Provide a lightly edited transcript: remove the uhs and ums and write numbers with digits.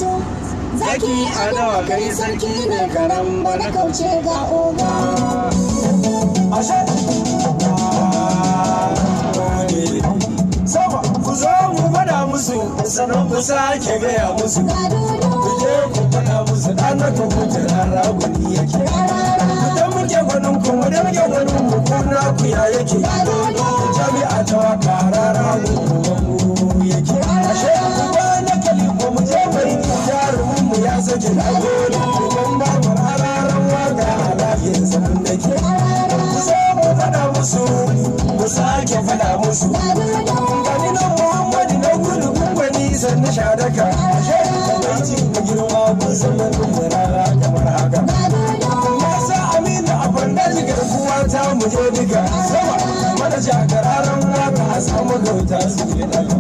su zaki a dawa kai sarki ne karan bana kauce ga oga sama ku zo mu faɗa musu sannan ku sake gaya musu ku je ku faɗa musu ɗan na ku kuce rara gwani yake da muke gwanin ku mu da muke gwanin mu ko na ku ya yake jami'a ta waka rara gwani yake ashe ku ba na kali ko mu je bai jarumin mu ya sake da gode ban ba mu raran waka a lafiyar zaman nake ku zo mu faɗa musu ku sake faɗa musu gani na muhammadu na gudu gwani san na shadaka shaidu da ci da girma kun san da rara kamar haka masa aminu a banda jigar kuwa ta mu je duka sama mana shakararan waka a samu gauta su ke daga